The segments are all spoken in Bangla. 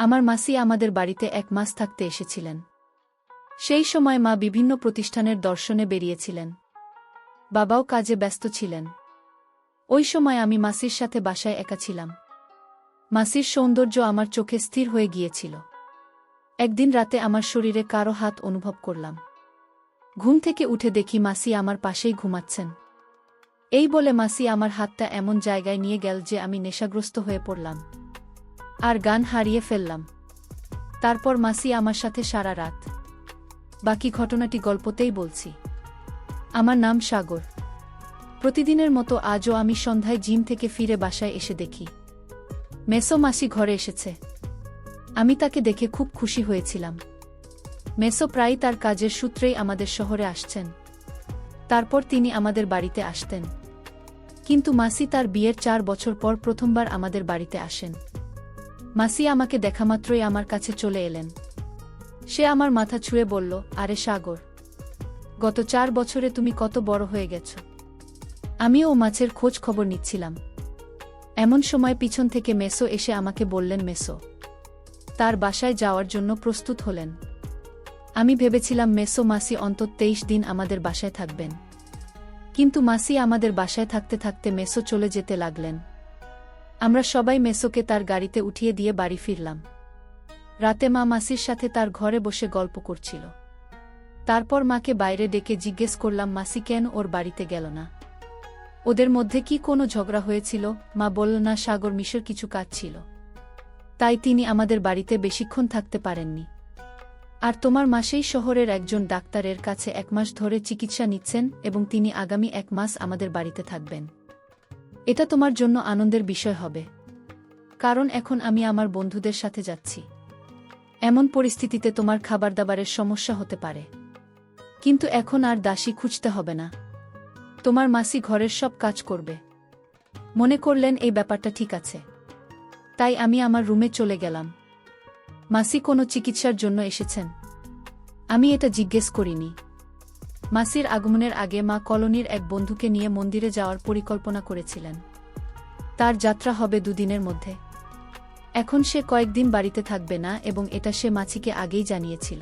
আমার মাসি আমাদের বাড়িতে 1 মাস থাকতে এসেছিলেন। সেই সময় মা বিভিন্ন প্রতিষ্ঠানের দর্শনে বেরিয়েছিলেন। বাবাও কাজে ব্যস্ত ছিলেন। ওই সময় আমি মাসির সাথে বাসায় একা ছিলাম। মাসির সৌন্দর্য আমার চোখে স্থির হয়ে গিয়েছিল। একদিন রাতে আমার শরীরে কারো হাত অনুভব করলাম। ঘুম থেকে উঠে দেখি মাসি আমার পাশেই ঘুমাচ্ছেন। এই বলে মাসি আমার হাতটা এমন জায়গায় নিয়ে গেল যে আমি নেশাগ্রস্ত হয়ে পড়লাম আর গান হারিয়ে ফেললাম। তারপর মাসি আমার সাথে সারা রাত। বাকি ঘটনাটি গল্পতেই বলছি। আমার নাম সাগর। প্রতিদিনের মতো আজও আমি সন্ধ্যায় জিম থেকে ফিরে বাসায় এসে দেখি মেসো মাসি ঘরে এসেছে। আমি তাকে দেখে খুব খুশি হয়েছিলাম। মেসো প্রায়ই তার কাজের সূত্রেই আমাদের শহরে আসছেন। তারপর তিনি আমাদের বাড়িতে আসতেন। কিন্তু মাসি তার বিয়ের 4 বছর পর প্রথমবার আমাদের বাড়িতে আসেন। মাসি আমাকে দেখামাত্রই আমার কাছে চলে এলেন। সে আমার মাথা ছুঁয়ে বলল, আরে সাগর, গত 4 বছরে তুমি কত বড় হয়ে গেছ। আমিও মাছের খোঁজ খবর নিচ্ছিলাম। এমন সময় পিছন থেকে মেসো এসে আমাকে বললেন মেসো তার বাসায় যাওয়ার জন্য প্রস্তুত হলেন। আমি ভেবেছিলাম মেসো মাসি অন্তত 23 দিন আমাদের বাসায় থাকবেন। কিন্তু মাসি আমাদের বাসায় থাকতে থাকতে মেসো চলে যেতে লাগলেন। আমরা সবাই মেসোকে তার গাড়িতে উঠিয়ে দিয়ে বাড়ি ফিরলাম। রাতে মা মাসির সাথে তার ঘরে বসে গল্প করছিল। তারপর মাকে বাইরে ডেকে জিজ্ঞেস করলাম মাসি কেন ওর বাড়িতে গেল না। ওদের মধ্যে কি কোনো ঝগড়া হয়েছিল? মা বলল না, সাগর মিশর কিছু কাজ ছিল, তাই তিনি আমাদের বাড়িতে বেশিক্ষণ থাকতে পারেননি। আর তোমার মাসেই শহরের একজন ডাক্তারের কাছে 1 মাস ধরে চিকিৎসা নিচ্ছেন এবং তিনি আগামী 1 মাস আমাদের বাড়িতে থাকবেন। এটা তোমার জন্য আনন্দের বিষয় হবে, কারণ এখন আমি আমার বন্ধুদের সাথে যাচ্ছি। এমন পরিস্থিতিতে তোমার খাবার দাবারের সমস্যা হতে পারে, কিন্তু এখন আর দাসী খুঁজতে হবে না। তোমার মাসি ঘরের সব কাজ করবে। মনে করলেন এই ব্যাপারটা ঠিক আছে, তাই আমি আমার রুমে চলে গেলাম। মাসি কোনো চিকিৎসার জন্য এসেছেন? আমি এটা জিজ্ঞেস করিনি। মাসির আগমনের আগে মা কলোনির এক বন্ধুকে নিয়ে মন্দিরে যাওয়ার পরিকল্পনা করেছিলেন। তার যাত্রা হবে 2 দিনের মধ্যে। এখন সে কয়েকদিন বাড়িতে থাকবে না এবং এটা সে মাছিকে আগেই জানিয়েছিল।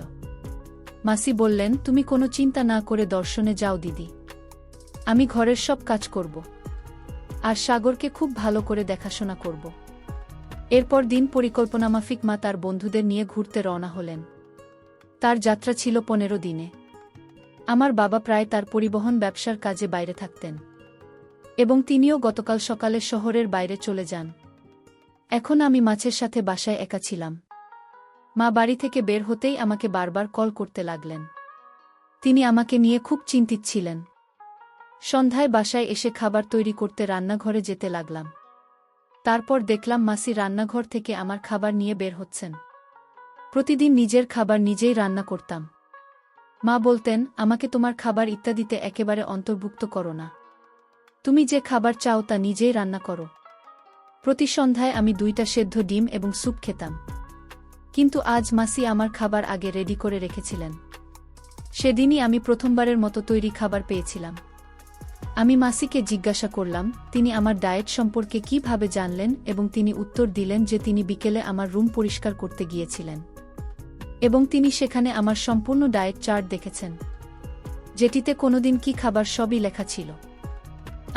মাসি বললেন, তুমি কোনো চিন্তা না করে দর্শনে যাও দিদি, আমি ঘরের সব কাজ করব আর সাগরকে খুব ভালো করে দেখাশোনা করব। এরপর দিন পরিকল্পনা মাফিক মা তার বন্ধুদের নিয়ে ঘুরতে রওনা হলেন। তার যাত্রা ছিল 15 দিনে। আমার বাবা প্রায় তার পরিবহন ব্যবসার কাজে বাইরে থাকতেন এবং তিনিও গতকাল সকালে শহরের বাইরে চলে যান। এখন আমি মাছের সাথে বাসায় একা ছিলাম। মা বাড়ি থেকে বের হতেই আমাকে বারবার কল করতে লাগলেন। তিনি আমাকে নিয়ে খুব চিন্তিত ছিলেন। সন্ধ্যায় বাসায় এসে খাবার তৈরি করতে রান্নাঘরে যেতে লাগলাম। তারপর দেখলাম মাসি রান্নাঘর থেকে আমার খাবার নিয়ে বের হচ্ছেন। প্রতিদিন নিজের খাবার নিজেই রান্না করতাম। মা বলতেন, আমাকে তোমার খাবার ইত্যাদিতে একেবারে অন্তর্ভুক্ত করো না। তুমি যে খাবার চাও তা নিজেই রান্না করো। প্রতি সন্ধ্যায় আমি 2টা সেদ্ধ ডিম এবং স্যুপ খেতাম। কিন্তু আজ মাসি আমার খাবার আগে রেডি করে রেখেছিলেন। সেদিনই আমি প্রথমবারের মতো তৈরি খাবার পেয়েছিলাম। আমি মাসিকে জিজ্ঞাসা করলাম তিনি আমার ডায়েট সম্পর্কে কিভাবে জানলেন এবং তিনি উত্তর দিলেন যে তিনি বিকেলে আমার রুম পরিষ্কার করতে গিয়েছিলেন এবং তিনি সেখানে আমার সম্পূর্ণ ডায়েট চার্ট দেখেছেন, যেটিতে কোনোদিন কি খাবার সবই লেখা ছিল।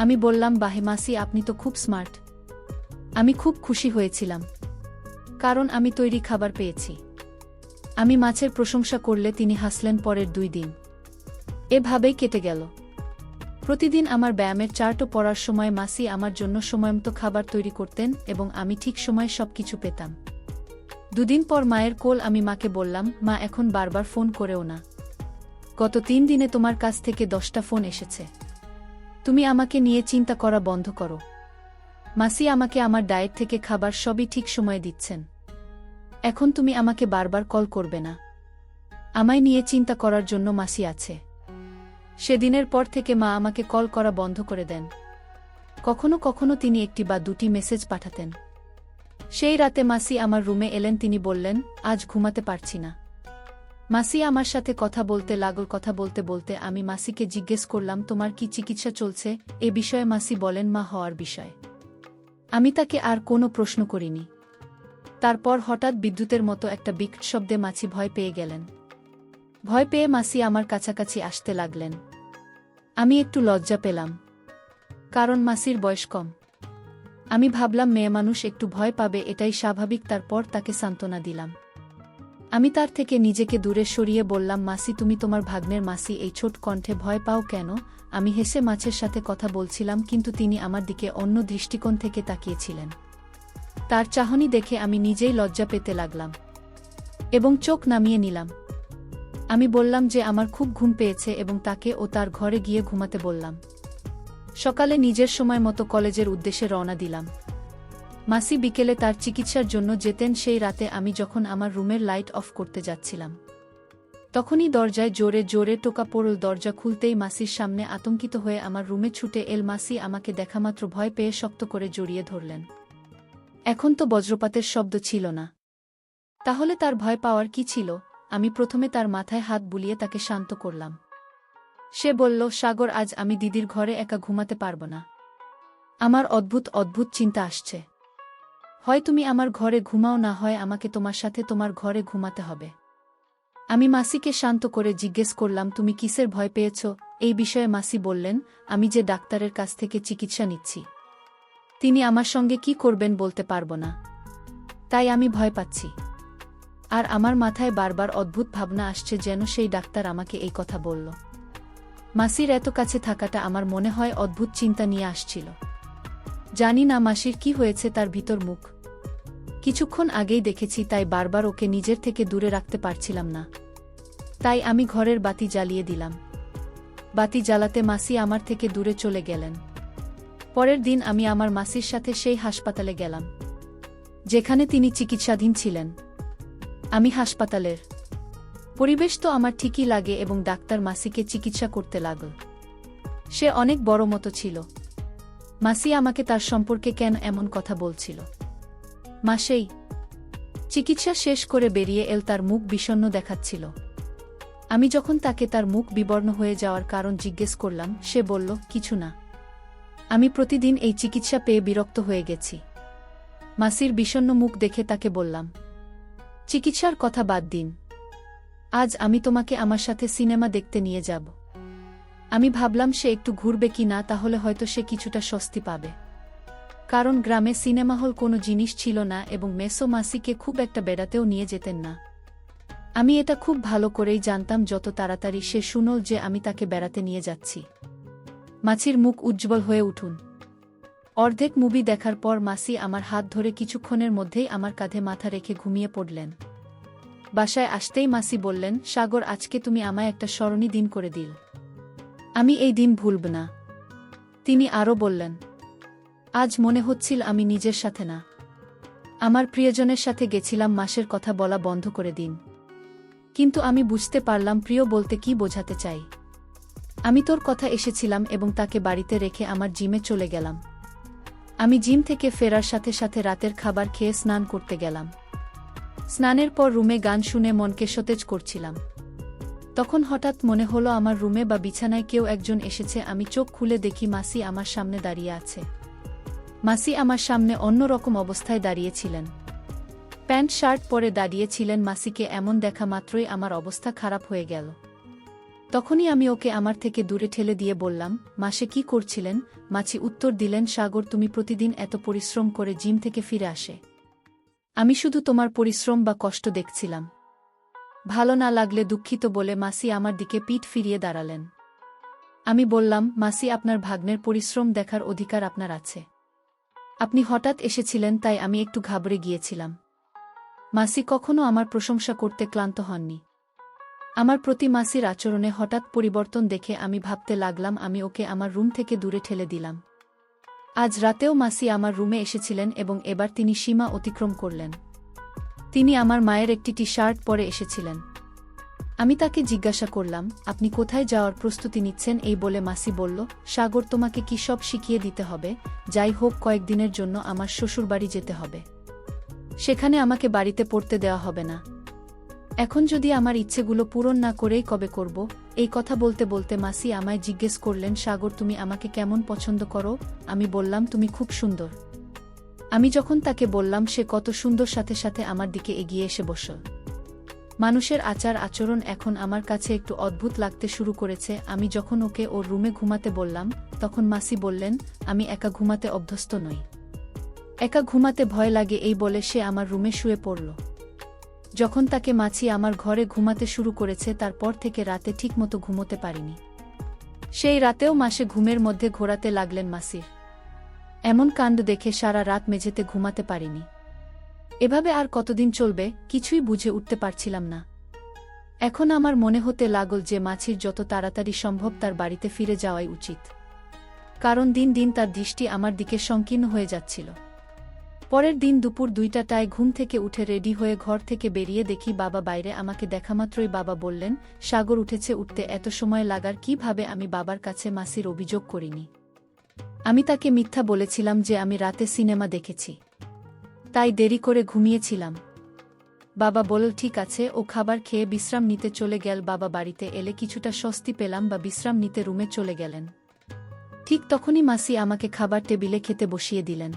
আমি বললাম, বাহে মাসি, আপনি তো খুব স্মার্ট। আমি খুব খুশি হয়েছিলাম, কারণ আমি তৈরি খাবার পেয়েছি। আমি মাছের প্রশংসা করলে তিনি হাসলেন। পরের 2 দিন এভাবেই কেটে গেল। প্রতিদিন আমার ব্যায়ামের চার্টও পড়ার সময় মাসি আমার জন্য সময়মতো খাবার তৈরি করতেন এবং আমি ঠিক সময়ে সবকিছু পেতাম। 2 দিন পর মায়ের কোল। আমি মাকে বললাম, মা, এখন বারবার ফোন করেও না। গত 3 দিনে তোমার কাছ থেকে 10টা ফোন এসেছে। তুমি আমাকে নিয়ে চিন্তা করা বন্ধ করো। মাসি আমাকে আমার ডায়েট থেকে খাবার সবই ঠিক সময়ে দিচ্ছেন। এখন তুমি আমাকে বারবার কল করবে না। আমায় নিয়ে চিন্তা করার জন্য মাসি আছে। সেদিনের পর থেকে মা আমাকে কল করা বন্ধ করে দেন। কখনো কখনো তিনি 1টি বা 2টি মেসেজ পাঠাতেন। সেই রাতে মাসি আমার রুমে এলেন। তিনি বললেন, আজ ঘুমাতে পারছি না। মাসি আমার সাথে কথা বলতে লাগল। কথা বলতে বলতে আমি মাসিকে জিজ্ঞেস করলাম, তোমার কি চিকিৎসা চলছে? এ বিষয়ে মাসি বলেন, মা হওয়ার বিষয়ে। আমি তাকে আর কোনো প্রশ্ন করিনি। তারপর হঠাৎ বিদ্যুতের মতো একটা বিকট শব্দে মাছি ভয় পেয়ে গেলেন। ভয় পেয়ে মাছি আমার কাছাকাছি আসতে লাগলেন। আমি একটু লজ্জা পেলাম, কারণ মাছির বয়স কম। আমি ভাবলাম মেয়ে মানুষ একটু ভয় পাবে, এটাই স্বাভাবিক। তারপর তাকে সান্ত্বনা দিলাম। আমি তার থেকে নিজেকে দূরে সরিয়ে বললাম, মাছি তুমি তোমার ভাগ্নের মাছি এই ছোট কণ্ঠে ভয় পাও কেন? আমি হেসে মাছের সাথে কথা বলছিলাম, কিন্তু তিনি আমার দিকে অন্য দৃষ্টিকোণ থেকে তাকিয়েছিলেন। তার চাহনি দেখে আমি নিজেই লজ্জা পেতে লাগলাম এবং চোখ নামিয়ে নিলাম। আমি বললাম যে আমার খুব ঘুম পেয়েছে এবং তাকে ও তার ঘরে গিয়ে ঘুমাতে বললাম। সকালে নিজের সময় মতো কলেজের উদ্দেশ্যে রওনা দিলাম। মাসি বিকেলে তার চিকিৎসার জন্য যেতেন। সেই রাতে আমি যখন আমার রুমের লাইট অফ করতে যাচ্ছিলাম, তখনই দরজায় জোরে জোরে টোকা পড়ল। দরজা খুলতেই মাসির সামনে আতঙ্কিত হয়ে আমার রুমে ছুটে এল। মাসি আমাকে দেখামাত্র ভয় পেয়ে শক্ত করে জড়িয়ে ধরলেন। এখন তো বজ্রপাতের শব্দ ছিল না, তাহলে তার ভয় পাওয়ার কি ছিল? আমি প্রথমে তার মাথায় হাত বুলিয়ে তাকে শান্ত করলাম। সে বলল, সাগর, আজ আমি দিদির ঘরে একা ঘুমাতে পারব না। আমার অদ্ভুত অদ্ভুত চিন্তা আসছে। হয় তুমি আমার ঘরে ঘুমাও, না হয় আমাকে তোমার সাথে তোমার ঘরে ঘুমাতে হবে। আমি মাসিকে শান্ত করে জিজ্ঞেস করলাম, তুমি কিসের ভয় পেয়েছ? এই বিষয়ে মাসি বললেন, আমি যে ডাক্তারের কাছ থেকে চিকিৎসা নিচ্ছি, তিনি আমার সঙ্গে কি করবেন বলতে পারব না, তাই আমি ভয় পাচ্ছি। আর আমার মাথায় বারবার অদ্ভুত ভাবনা আসছে, যেন সেই ডাক্তার আমাকে এই কথা বলল। মাসির এত কাছে থাকাটা আমার মনে হয় অদ্ভুত চিন্তা নিয়ে আসছিল। জানি না মাসির কি হয়েছে, তার ভিতর মুখ কিছুক্ষণ আগেই দেখেছি, তাই বারবার ওকে নিজের থেকে দূরে রাখতে পারছিলাম না। তাই আমি ঘরের বাতি জ্বালিয়ে দিলাম। বাতি জ্বালাতে মাসি আমার থেকে দূরে চলে গেলেন। পরের দিন আমি আমার মাসির সাথে সেই হাসপাতালে গেলাম যেখানে তিনি চিকিৎসাধীন ছিলেন। আমি হাসপাতালের পরিবেশ তো আমার ঠিকই লাগে এবং ডাক্তার মাসিকে চিকিৎসা করতে লাগল। সে অনেক বড় মতো ছিল। মাসি আমাকে তার সম্পর্কে কেন এমন কথা বলছিল? মাসেই চিকিৎসা শেষ করে বেরিয়ে এল, তার মুখ বিষণ্ণ দেখাচ্ছিল। আমি যখন তাকে তার মুখ বিবর্ণ হয়ে যাওয়ার কারণ জিজ্ঞেস করলাম, সে বলল, কিছু না, আমি প্রতিদিন এই চিকিৎসা পেয়ে বিরক্ত হয়ে গেছি। মাসির বিষণ্ণ মুখ দেখে তাকে বললাম, চিকিৎসার কথা বাদ দিন, আজ আমি তোমাকে আমার সাথে সিনেমা দেখতে নিয়ে যাব। আমি ভাবলাম সে একটু ঘুরবে কি না, তাহলে হয়তো সে কিছুটা স্বস্তি পাবে, কারণ গ্রামে সিনেমা হল কোনো জিনিস ছিল না এবং মেসো মাসিকে খুব একটা বেড়াতেও নিয়ে যেতেন না। আমি এটা খুব ভালো করেই জানতাম, যত তাড়াতাড়ি সে শুনল যে আমি তাকে বেড়াতে নিয়ে যাচ্ছি, মাছির মুখ উজ্জ্বল হয়ে উঠুন। অর্ধেক মুভি দেখার পর মাসি আমার হাত ধরে কিছুক্ষণের মধ্যেই আমার কাঁধে মাথা রেখে ঘুমিয়ে পড়লেন। বাসায় আসতেই মাসি বললেন, সাগর, আজকে তুমি আমায় একটা স্মরণী দিন করে দিল, আমি এই দিন ভুলব না। তিনি আরও বললেন, আজ মনে হচ্ছিল আমি নিজের সাথে না, আমার প্রিয়জনের সাথে গেছিলাম। মাসের কথা বলা বন্ধ করে দিন। কিন্তু আমি বুঝতে পারলাম প্রিয় বলতে কি বোঝাতে চাই। আমি তোর কথা এসেছিলাম এবং তাকে বাড়িতে রেখে আমার জিমে চলে গেলাম। আমি জিম থেকে ফেরার সাথে সাথে রাতের খাবার খেয়ে স্নান করতে গেলাম। স্নানের পর রুমে গান শুনে মনকে সতেজ করছিলাম। তখন হঠাৎ মনে হলো আমার রুমে বা বিছানায় কেউ একজন এসেছে। আমি চোখ খুলে দেখি মাসি আমার সামনে দাঁড়িয়ে আছে। মাসি আমার সামনে অন্যরকম অবস্থায় দাঁড়িয়েছিলেন, প্যান্ট শার্ট পরে দাঁড়িয়েছিলেন। মাসিকে এমন দেখা মাত্রই আমার অবস্থা খারাপ হয়ে গেল। তখনই আমি ওকে আমার থেকে দূরে ঠেলে দিয়ে বললাম, মাসে কি করছিলেন? মাছি উত্তর দিলেন, সাগর, তুমি প্রতিদিন এত পরিশ্রম করে জিম থেকে ফিরে আসে, আমি শুধু তোমার পরিশ্রম বা কষ্ট দেখছিলাম। ভালো না লাগলে দুঃখিত বলে মাসি আমার দিকে পিঠ ফিরিয়ে দাঁড়ালেন। আমি বললাম, মাসি, আপনার ভাগ্নের পরিশ্রম দেখার অধিকার আপনার আছে। আপনি হঠাৎ এসেছিলেন, তাই আমি একটু ঘাবড়ে গিয়েছিলাম। মাসি কখনো আমার প্রশংসা করতে ক্লান্ত হননি। আমার প্রতি মাসির আচরণে হঠাৎ পরিবর্তন দেখে আমি ভাবতে লাগলাম আমি ওকে আমার রুম থেকে দূরে ঠেলে দিলাম। আজ রাতেও মাসি আমার রুমে এসেছিলেন এবং এবার তিনি সীমা অতিক্রম করলেন। তিনি আমার মায়ের একটি টি শার্ট পরে এসেছিলেন। আমি তাকে জিজ্ঞাসা করলাম, আপনি কোথায় যাওয়ার প্রস্তুতি নিচ্ছেন? এই বলে মাসি বলল, সাগর, তোমাকে কি সব শিখিয়ে দিতে হবে? যাই হোক, কয়েকদিনের জন্য আমার শ্বশুরবাড়ি যেতে হবে। সেখানে আমাকে বাড়িতে পড়তে দেওয়া হবে না। এখন যদি আমার ইচ্ছেগুলো পূরণ না করেই কবে করব? এই কথা বলতে বলতে মাসি আমায় জিজ্ঞেস করলেন, সাগর, তুমি আমাকে কেমন পছন্দ করো? আমি বললাম, তুমি খুব সুন্দর। আমি যখন তাকে বললাম, সে কত সুন্দর সাথে সাথে আমার দিকে এগিয়ে এসে বসল। মানুষের আচার আচরণ এখন আমার কাছে একটু অদ্ভুত লাগতে শুরু করেছে। আমি যখন ওকে ওর রুমে ঘুমাতে বললাম, তখন মাসি বললেন, আমি একা ঘুমাতে অভ্যস্ত নই। একা ঘুমাতে ভয় লাগে এই বলে সে আমার রুমে শুয়ে পড়ল। যখন তাকে মাছি আমার ঘরে ঘুমাতে শুরু করেছে, তারপর থেকে রাতে ঠিকমতো ঘুমোতে পারিনি। সেই রাতেও মাসে ঘুমের মধ্যে ঘোরাতে লাগলেন মাসির। এমন কাণ্ড দেখে সারা রাত মেঝেতে ঘুমাতে পারিনি। এভাবে আর কতদিন চলবে কিছুই বুঝে উঠতে পারছিলাম না। এখন আমার মনে হতে লাগল যে মাছির যত তাড়াতাড়ি সম্ভব তার বাড়িতে ফিরে যাওয়াই উচিত, কারণ দিন দিন তার দৃষ্টি আমার দিকে সংকীর্ণ হয়ে যাচ্ছিল। পরের দিন দুপুর 2টায় ঘুম থেকে উঠে রেডি হয়ে ঘর থেকে বেরিয়ে দেখি বাবা বাইরে। আমাকে দেখামাত্রই বাবা বললেন, সাগর উঠেছে, উঠতে এত সময় লাগার কিভাবে? আমি বাবার কাছে মাসির অভিযোগ করিনি। আমি তাকে মিথ্যা বলেছিলাম যে আমি রাতে সিনেমা দেখেছি, তাই দেরি করে ঘুমিয়েছিলাম। বাবা বলল, ঠিক আছে। ও খাবার খেয়ে বিশ্রাম নিতে চলে গেল। বাবা বাড়িতে এলে কিছুটা স্বস্তি পেলাম বা বিশ্রাম নিতে রুমে চলে গেলেন। ঠিক তখনই মাসি আমাকে খাবার টেবিলে খেতে বসিয়ে দিলেন।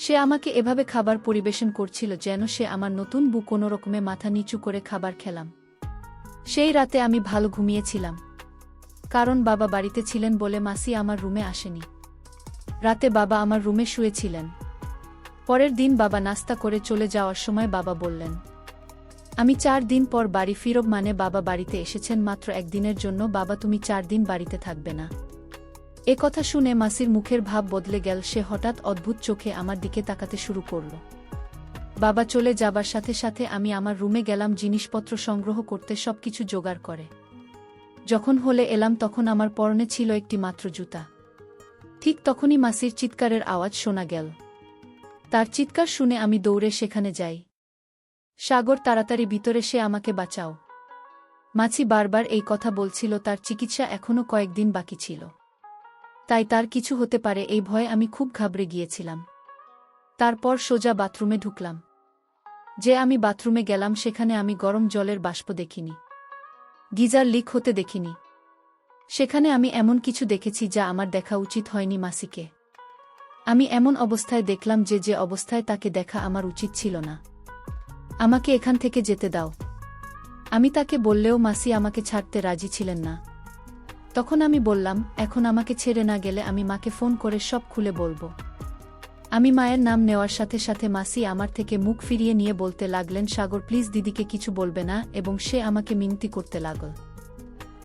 সে আমাকে এভাবে খাবার পরিবেশন করছিল যেন সে আমার নতুন বউ। কোনোরকমে মাথা নিচু করে খাবার খেলাম। সেই রাতে আমি ভালো ঘুমিয়েছিলাম, কারণ বাবা বাড়িতে ছিলেন বলে মাসি আমার রুমে আসেনি। রাতে বাবা আমার রুমে শুয়েছিলেন। পরের দিন বাবা নাস্তা করে চলে যাওয়ার সময় বাবা বললেন, আমি 4 দিন পর বাড়ি ফিরব। মানে বাবা বাড়িতে এসেছেন মাত্র 1 দিনের জন্য। বাবা, তুমি 4 দিন বাড়িতে থাকবে না? এ কথা শুনে মাসির মুখের ভাব বদলে গেল। সে হঠাৎ অদ্ভুত চোখে আমার দিকে তাকাতে শুরু করল। বাবা চলে যাবার সাথে সাথে আমি আমার রুমে গেলাম জিনিসপত্র সংগ্রহ করতে, সবকিছু জোগাড় করে। যখন হলে এলাম তখন আমার পরনে ছিল একটি মাত্র জুতা। ঠিক তখনই মাসির চিৎকারের আওয়াজ শোনা গেল। তার চিৎকার শুনে আমি দৌড়ে সেখানে যাই। সাগর, তাড়াতাড়ি ভিতরে, সে আমাকে বাঁচাও। মাছি বারবার এই কথা বলছিল। তার চিকিৎসা এখনো কয়েকদিন বাকি ছিল, তাই তার কিছু হতে পারে এই ভয়ে আমি খুব ঘাবড়ে গিয়েছিলাম। তারপর সোজা বাথরুমে ঢুকলাম। যে আমি বাথরুমে গেলাম সেখানে আমি গরম জলের বাষ্প দেখিনি, গিজার লিক হতে দেখিনি। সেখানে আমি এমন কিছু দেখেছি যা আমার দেখা উচিত হয়নি মাসিকে। আমি এমন অবস্থায় দেখলাম যে অবস্থায় তাকে দেখা আমার উচিত ছিল না। আমাকে এখান থেকে যেতে দাও। আমি তাকে বললেও মাসি আমাকে ছাড়তে রাজি ছিলেন না। তখন আমি বললাম, এখন আমাকে ছেড়ে না গেলে আমি মাকে ফোন করে সব খুলে বলবো। আমি মায়ের নাম নেওয়ার সাথে সাথে মাসি আমার থেকে মুখ ফিরিয়ে নিয়ে বলতে লাগলেন, সাগর প্লিজ, দিদিকে কিছু বলবে না। এবং সে আমাকে মিনতি করতে লাগল।